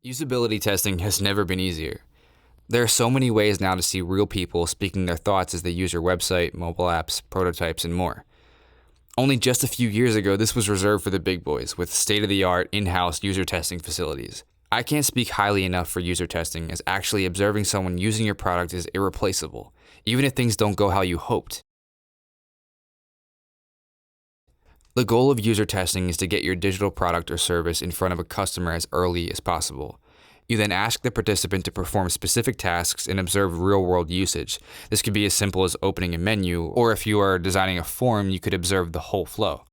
Usability testing has never been easier. There are so many ways now to see real people speaking their thoughts as they use your website, mobile apps, prototypes, and more. Only just a few years ago, this was reserved for the big boys with state-of-the-art in-house user testing facilities. I can't speak highly enough for user testing, as actually observing someone using your product is irreplaceable, even if things don't go how you hoped. The goal of user testing is to get your digital product or service in front of a customer as early as possible. You then ask the participant to perform specific tasks and observe real-world usage. This could be as simple as opening a menu, or if you are designing a form, you could observe the whole flow.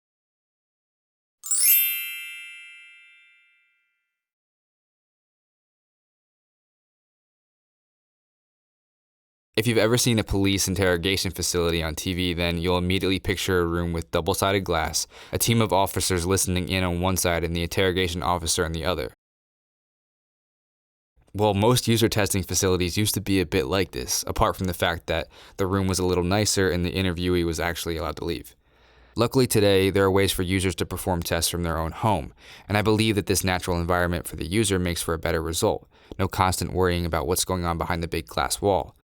If you've ever seen a police interrogation facility on TV, then you'll immediately picture a room with double-sided glass, a team of officers listening in on one side and the interrogation officer on the other. Well, most user testing facilities used to be a bit like this, apart from the fact that the room was a little nicer and the interviewee was actually allowed to leave. Luckily today, there are ways for users to perform tests from their own home, and I believe that this natural environment for the user makes for a better result. No constant worrying about what's going on behind the big glass wall.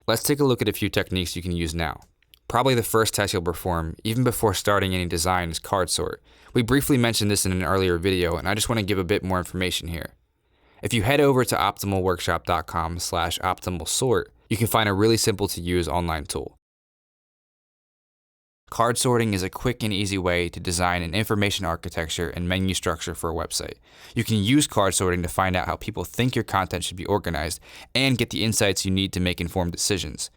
Let's take a look at a few techniques you can use now. Probably the first test you'll perform, even before starting any design, is card sort. We briefly mentioned this in an earlier video, and I just want to give a bit more information here. If you head over to optimalworkshop.com/optimalsort, you can find a really simple to use online tool. Card sorting is a quick and easy way to design an information architecture and menu structure for a website. You can use card sorting to find out how people think your content should be organized and get the insights you need to make informed decisions.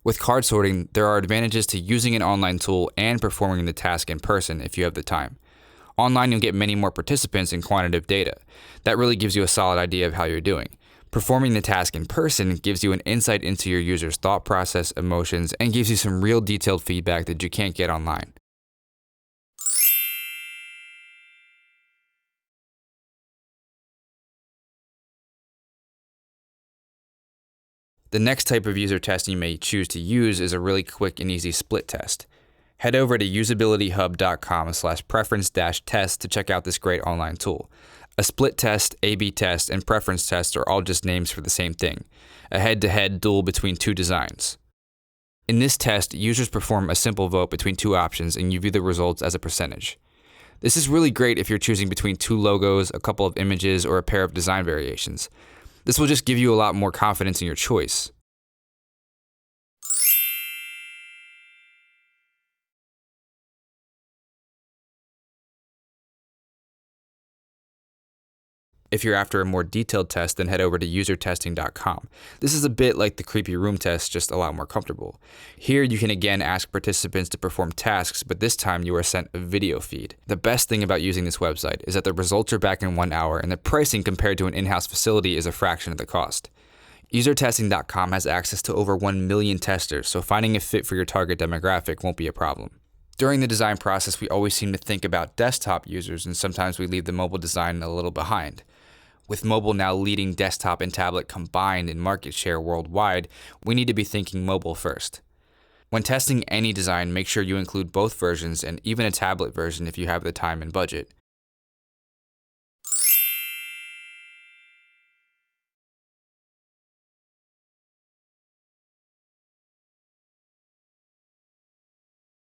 With card sorting, there are advantages to using an online tool and performing the task in person if you have the time. Online, you'll get many more participants and quantitative data. That really gives you a solid idea of how you're doing. Performing the task in person gives you an insight into your user's thought process, emotions, and gives you some real detailed feedback that you can't get online. The next type of user test you may choose to use is a really quick and easy split test. Head over to usabilityhub.com/preference-test to check out this great online tool. A split test, A/B test, and preference test are all just names for the same thing, a head-to-head duel between two designs. In this test, users perform a simple vote between two options and you view the results as a percentage. This is really great if you're choosing between two logos, a couple of images, or a pair of design variations. This will just give you a lot more confidence in your choice. If you're after a more detailed test, then head over to UserTesting.com. This is a bit like the creepy room test, just a lot more comfortable. Here you can again ask participants to perform tasks, but this time you are sent a video feed. The best thing about using this website is that the results are back in 1 hour and the pricing compared to an in-house facility is a fraction of the cost. UserTesting.com has access to over 1 million testers, so finding a fit for your target demographic won't be a problem. During the design process, we always seem to think about desktop users, and sometimes we leave the mobile design a little behind. With mobile now leading desktop and tablet combined in market share worldwide, we need to be thinking mobile first. When testing any design, make sure you include both versions and even a tablet version if you have the time and budget.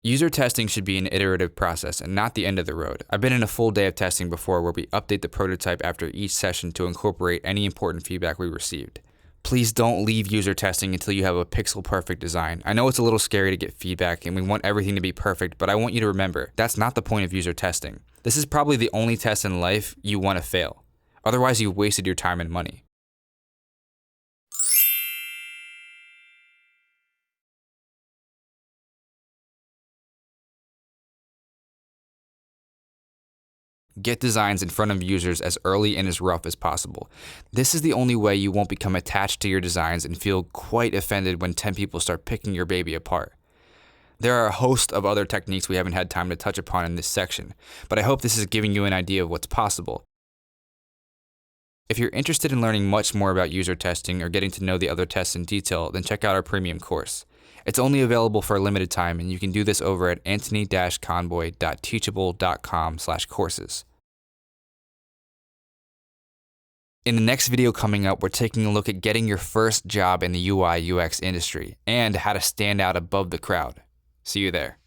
User testing should be an iterative process and not the end of the road. I've been in a full day of testing before where we update the prototype after each session to incorporate any important feedback we received. Please don't leave user testing until you have a pixel-perfect design. I know it's a little scary to get feedback and we want everything to be perfect, but I want you to remember, that's not the point of user testing. This is probably the only test in life you want to fail. Otherwise, you've wasted your time and money. Get designs in front of users as early and as rough as possible. This is the only way you won't become attached to your designs and feel quite offended when 10 people start picking your baby apart. There are a host of other techniques we haven't had time to touch upon in this section, but I hope this is giving you an idea of what's possible. If you're interested in learning much more about user testing or getting to know the other tests in detail, then check out our premium course. It's only available for a limited time, and you can do this over at antony-conboy.teachable.com/courses. In the next video coming up, we're taking a look at getting your first job in the UI/UX industry and how to stand out above the crowd. See you there.